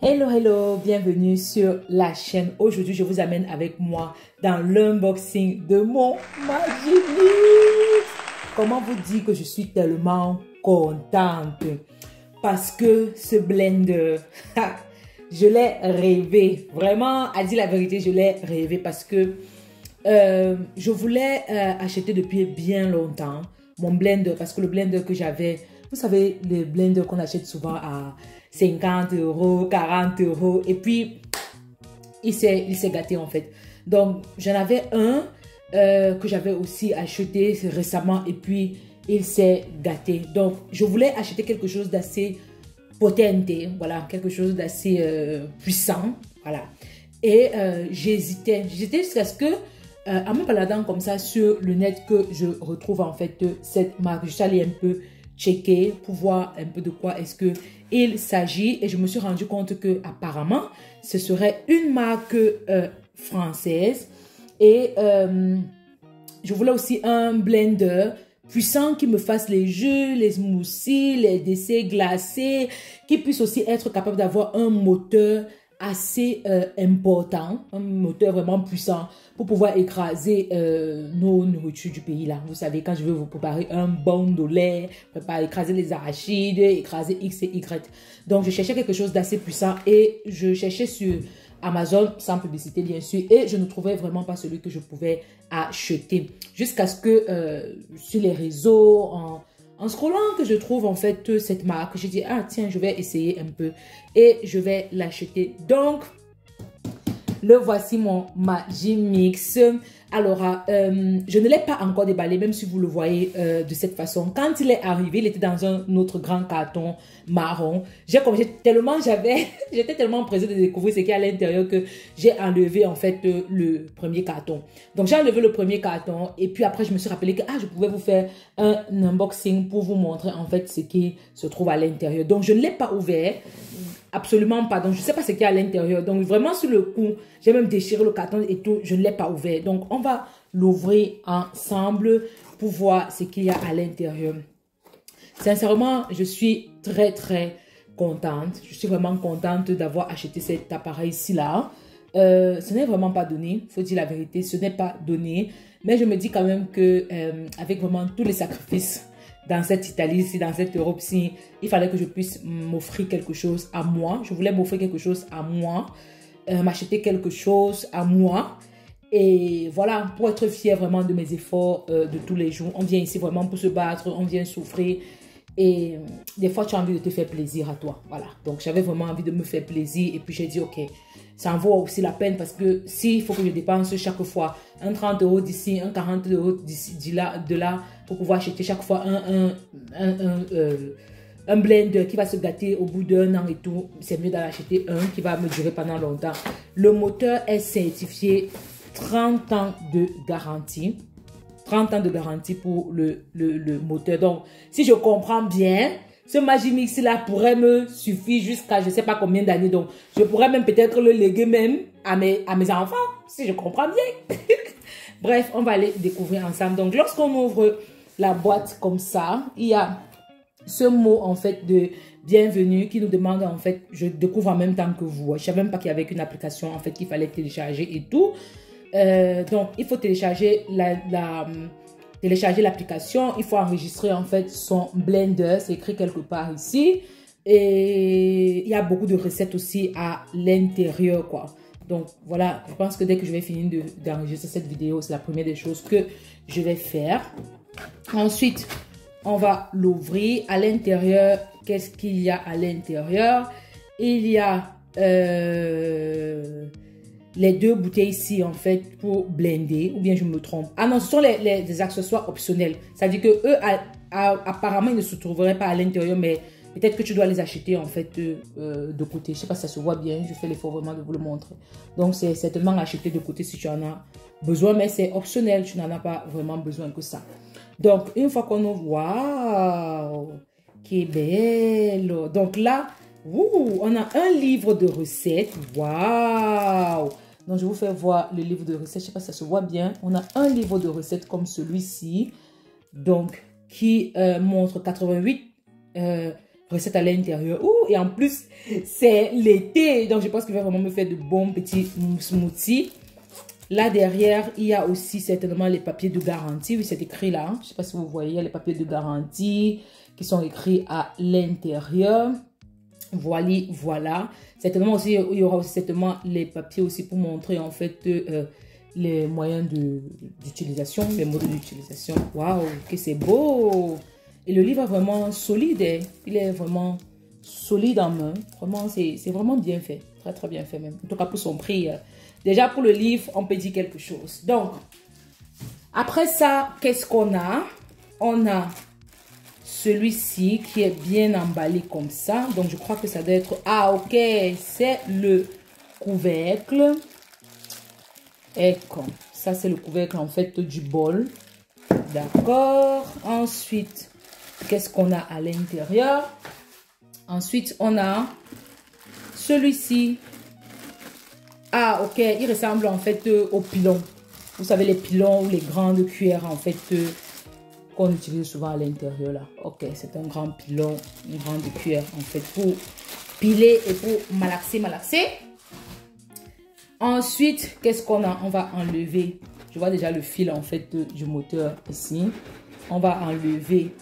Hello, hello, bienvenue sur la chaîne. Aujourd'hui, je vous amène avec moi dans l'unboxing de mon Magimix. Comment vous dire que je suis tellement contente parce que ce blender, je l'ai rêvé. Vraiment, à dire la vérité, je l'ai rêvé parce que je voulais acheter depuis bien longtemps mon blender parce que le blender que j'avais, vous savez, les blenders qu'on achète souvent à 50 €, 40 € et puis il s'est gâté en fait. Donc j'en avais un que j'avais aussi acheté récemment et puis il s'est gâté. Donc je voulais acheter quelque chose d'assez potente, voilà, quelque chose d'assez puissant, voilà. Et j'hésitais jusqu'à ce que en me baladant comme ça sur le net que je retrouve en fait cette marque. Je suis allée un peu checker pour voir un peu de quoi est-ce que il s'agit et je me suis rendu compte que apparemment ce serait une marque française et je voulais aussi un blender puissant qui me fasse les jus, les smoothies, les desserts glacés, qui puisse aussi être capable d'avoir un moteur assez important, un moteur vraiment puissant pour pouvoir écraser nos nourritures du pays là. Vous savez, quand je veux vous préparer un bon de lait, écraser les arachides, écraser X et Y. Donc je cherchais quelque chose d'assez puissant et je cherchais sur Amazon, sans publicité bien sûr, et je ne trouvais vraiment pas celui que je pouvais acheter. Jusqu'à ce que sur les réseaux, en scrollant, que je trouve en fait cette marque, j'ai dit, ah tiens, je vais essayer un peu et je vais l'acheter. Donc, le voici mon Magimix. Alors, je ne l'ai pas encore déballé, même si vous le voyez de cette façon. Quand il est arrivé, il était dans un autre grand carton marron. J'étais tellement pressée de découvrir ce qu'il y a à l'intérieur que j'ai enlevé en fait le premier carton. Donc, j'ai enlevé le premier carton et puis après, je me suis rappelé que je pouvais vous faire un unboxing pour vous montrer en fait ce qui se trouve à l'intérieur. Donc, je ne l'ai pas ouvert. Absolument pas. Donc, je ne sais pas ce qu'il y a à l'intérieur. Donc, vraiment, sur le coup, j'ai même déchiré le carton et tout. Je ne l'ai pas ouvert. Donc, on va l'ouvrir ensemble pour voir ce qu'il y a à l'intérieur. Sincèrement, je suis très, très contente. Je suis vraiment contente d'avoir acheté cet appareil-ci là. Ce n'est vraiment pas donné. Il faut dire la vérité, ce n'est pas donné. Mais je me dis quand même que avec vraiment tous les sacrifices dans cette Italie-ci, dans cette Europe-ci, il fallait que je puisse m'offrir quelque chose à moi. Je voulais m'offrir quelque chose à moi, m'acheter quelque chose à moi. Et voilà, pour être fière vraiment de mes efforts de tous les jours. On vient ici vraiment pour se battre, on vient souffrir. Et des fois, tu as envie de te faire plaisir à toi. Voilà, donc j'avais vraiment envie de me faire plaisir. Et puis j'ai dit, ok, ça en vaut aussi la peine parce que s'il faut que je dépense chaque fois un 30 € d'ici, un 40 € d'ici, de là, pour pouvoir acheter chaque fois un blender qui va se gâter au bout d'un an et tout, c'est mieux d'en acheter un qui va me durer pendant longtemps. Le moteur est certifié 30 ans de garantie. 30 ans de garantie pour le moteur. Donc, si je comprends bien, ce Magimix là pourrait me suffire jusqu'à je ne sais pas combien d'années. Donc, je pourrais même peut-être le léguer même à mes enfants, si je comprends bien. Bref, on va aller découvrir ensemble. Donc, lorsqu'on ouvre la boîte comme ça, il y a ce mot en fait de bienvenue qui nous demande en fait, je découvre en même temps que vous. Je ne savais même pas qu'il y avait une application en fait qu'il fallait télécharger et tout. Donc, il faut télécharger l'application. Il faut enregistrer en fait son blender. C'est écrit quelque part ici. Et il y a beaucoup de recettes aussi à l'intérieur, quoi. Donc, voilà. Je pense que dès que je vais finir d'enregistrer cette vidéo, c'est la première des choses que je vais faire. Ensuite, on va l'ouvrir. À l'intérieur, qu'est-ce qu'il y a à l'intérieur? Il y a les deux bouteilles ici, en fait, pour blender, ou bien je me trompe. Ah non, ce sont des accessoires optionnels. Ça veut dire que eux, apparemment, ils ne se trouveraient pas à l'intérieur, mais peut-être que tu dois les acheter, en fait, de côté. Je ne sais pas si ça se voit bien. Je fais l'effort vraiment de vous le montrer. Donc, c'est certainement acheté de côté si tu en as besoin, mais c'est optionnel. Tu n'en as pas vraiment besoin que ça. Donc, une fois qu'on ouvre, waouh, qui belle. Donc là, on a un livre de recettes. Waouh! Donc, je vais vous faire voir le livre de recettes. Je ne sais pas si ça se voit bien. On a un livre de recettes comme celui-ci. Donc, qui montre 88 recettes à l'intérieur. Et en plus, c'est l'été. Donc, je pense qu'il va vraiment me faire de bons petits smoothies. Là, derrière, il y a aussi certainement les papiers de garantie. Oui, c'est écrit là. Je ne sais pas si vous voyez, il y a les papiers de garantie qui sont écrits à l'intérieur. Voilà. Certainement aussi, il y aura aussi certainement les papiers aussi pour montrer en fait les moyens d'utilisation, les modes d'utilisation. Waouh, que c'est beau! Et le livre est vraiment solide. Hein. Il est vraiment solide en main. Vraiment, c'est vraiment bien fait. Très, très bien fait même. En tout cas, pour son prix. Déjà, pour le livre, on peut dire quelque chose. Donc, après ça, qu'est-ce qu'on a? On a celui-ci qui est bien emballé comme ça. Donc, je crois que ça doit être... Ah, ok. C'est le couvercle. Et comme ça, c'est le couvercle en fait du bol. D'accord. Ensuite, qu'est-ce qu'on a à l'intérieur? Ensuite, on a celui-ci. Ah, ok. Il ressemble en fait au pilon. Vous savez, les pilons ou les grandes cuillères en fait qu'on utilise souvent à l'intérieur là. Ok, c'est un grand pilon, une grande cuillère en fait pour piler et pour malaxer. Ensuite, qu'est-ce qu'on a? On va enlever. Je vois déjà le fil en fait du moteur ici. On va enlever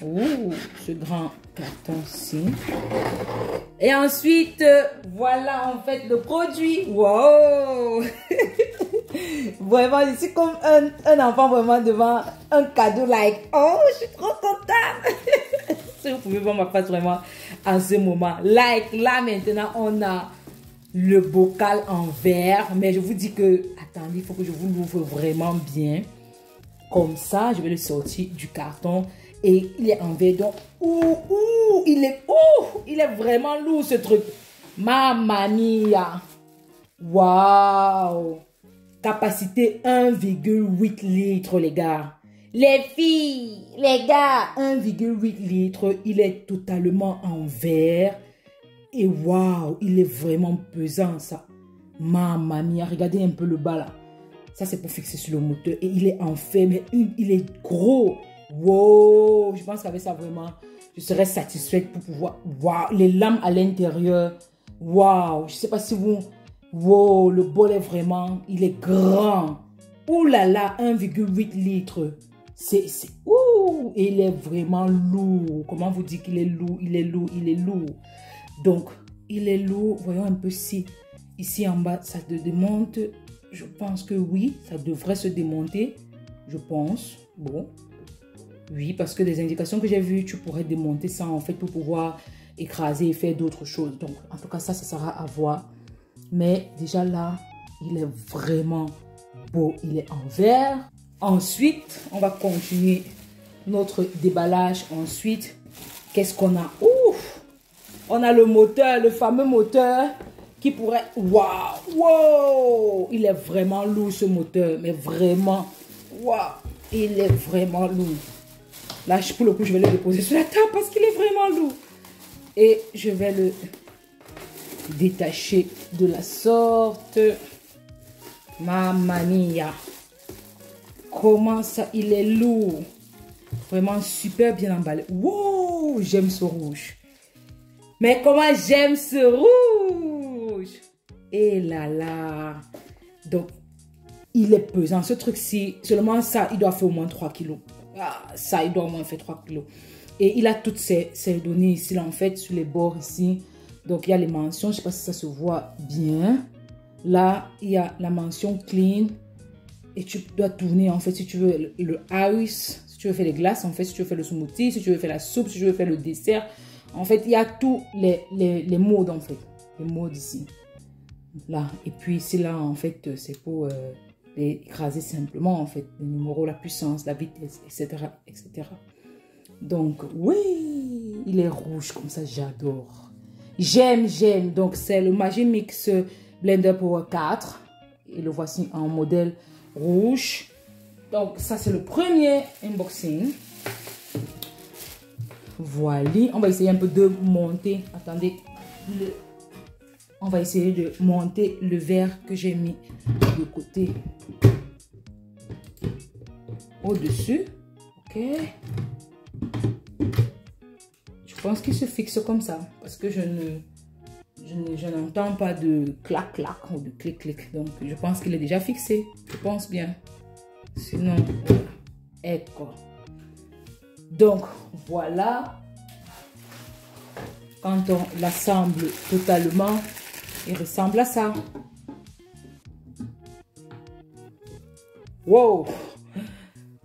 ce grand carton-ci. Et ensuite, voilà en fait le produit. Wow! Vraiment, je suis comme un enfant vraiment devant un cadeau like. Oh, je suis trop contente! Si vous pouvez voir ma face vraiment en ce moment. Like, là maintenant, on a le bocal en verre. Mais je vous dis que, attendez, il faut que je vous l'ouvre vraiment bien. Comme ça, je vais le sortir du carton. Et il est en verre. Donc, il est vraiment lourd ce truc. Mamma mia. Waouh. Capacité 1,8 litres, les gars. Les filles, les gars, 1,8 litres. Il est totalement en verre. Et waouh, il est vraiment pesant, ça. Mamma mia, regardez un peu le bas, là. Ça, c'est pour fixer sur le moteur. Et il est en fer, mais il est gros. Wow, je pense qu'avec ça, vraiment, je serais satisfaite pour pouvoir... Waouh, les lames à l'intérieur. Waouh, je ne sais pas si vous... Wow, le bol est vraiment... Il est grand. Ouh là là, 1,8 litres. Ouh, et il est vraiment lourd. Comment vous dire qu'il est lourd? Il est lourd, il est lourd. Donc, il est lourd. Voyons un peu si... Ici en bas, ça te démonte. Je pense que oui, ça devrait se démonter. Je pense. Bon. Oui, parce que des indications que j'ai vues, tu pourrais démonter ça en fait pour pouvoir écraser et faire d'autres choses. Donc, en tout cas, ça sera à voir. Mais déjà là, il est vraiment beau. Il est en verre. Ensuite, on va continuer notre déballage. Ensuite, qu'est-ce qu'on a? Ouf! On a le moteur, le fameux moteur qui pourrait... Waouh! Wow! Il est vraiment lourd ce moteur. Mais vraiment... Waouh! Il est vraiment lourd. Là, pour le coup, je vais le déposer sur la table parce qu'il est vraiment lourd. Et je vais le détacher de la sorte. Mamma mia. Comment ça, il est lourd. Vraiment super bien emballé. Wow, j'aime ce rouge. Mais comment j'aime ce rouge. Et là là. Donc, il est pesant. Ce truc-ci, seulement ça, il doit faire au moins 3 kilos. Ah, ça, il doit au moins faire 3 kilos. Et il a toutes ces données ici, là, en fait, sur les bords ici. Donc, il y a les mentions. Je ne sais pas si ça se voit bien. Là, il y a la mention clean. Et tu dois tourner, en fait, si tu veux le ice, si tu veux faire les glaces, en fait, si tu veux faire le smoothie, si tu veux faire la soupe, si tu veux faire le dessert. En fait, il y a tous les modes, en fait. Les modes ici. Là. Et puis, ici, là, en fait, c'est pour écraser simplement, en fait, les numéros, la puissance, la vitesse, etc., etc. Donc, oui, il est rouge comme ça, j'adore. J'aime. Donc, c'est le Magimix Blender Power 4. Et le voici en modèle rouge. Donc, ça, c'est le premier unboxing. Voilà. On va essayer un peu de monter. Attendez. On va essayer de monter le verre que j'ai mis de côté. Au-dessus. Ok. Je pense qu'il se fixe comme ça. Parce que je n'entends pas de clac-clac ou de clic-clic. Donc, je pense qu'il est déjà fixé. Je pense bien. Sinon, ecco. Donc, voilà. Quand on l'assemble totalement, il ressemble à ça. Wow!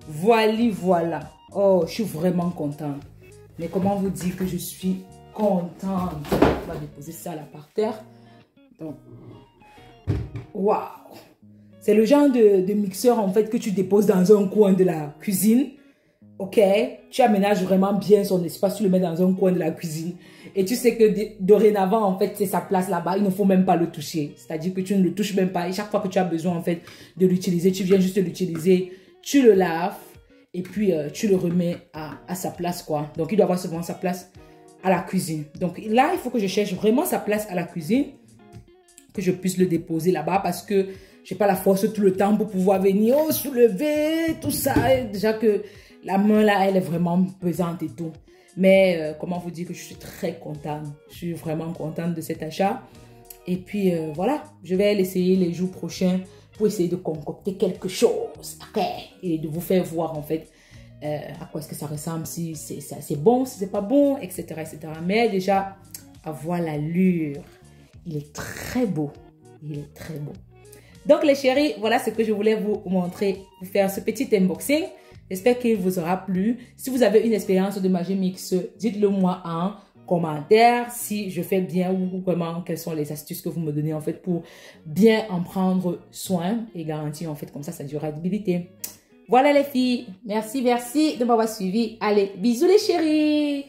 Voilà. Oh, je suis vraiment contente. Mais comment vous dire que je suis contente? On va déposer ça là par terre. Donc, waouh! C'est le genre de mixeur en fait que tu déposes dans un coin de la cuisine. Ok? Tu aménages vraiment bien son espace, tu le mets dans un coin de la cuisine. Et tu sais que dorénavant, en fait, c'est sa place là-bas. Il ne faut même pas le toucher. C'est-à-dire que tu ne le touches même pas. Et chaque fois que tu as besoin, en fait, de l'utiliser, tu viens juste l'utiliser. Tu le laves. Et puis, tu le remets à sa place, quoi. Donc, il doit avoir souvent sa place à la cuisine. Donc, là, il faut que je cherche vraiment sa place à la cuisine. Que je puisse le déposer là-bas. Parce que je n'ai pas la force tout le temps pour pouvoir venir soulever tout ça. Et déjà que la main, là, elle est vraiment pesante et tout. Mais comment vous dire que je suis très contente. Je suis vraiment contente de cet achat. Et puis voilà, je vais l'essayer les jours prochains pour essayer de concocter quelque chose. Ok? Et de vous faire voir en fait à quoi est-ce que ça ressemble, si c'est bon, si c'est pas bon, etc., etc. Mais déjà, à voir l'allure. Il est très beau. Il est très beau. Donc les chéris, voilà ce que je voulais vous montrer, vous faire ce petit unboxing. J'espère qu'il vous aura plu. Si vous avez une expérience de Magimix, dites-le moi en commentaire si je fais bien ou vraiment quelles sont les astuces que vous me donnez en fait pour bien en prendre soin et garantir en fait comme ça sa durabilité. Voilà les filles. Merci de m'avoir suivi. Allez, bisous les chéris.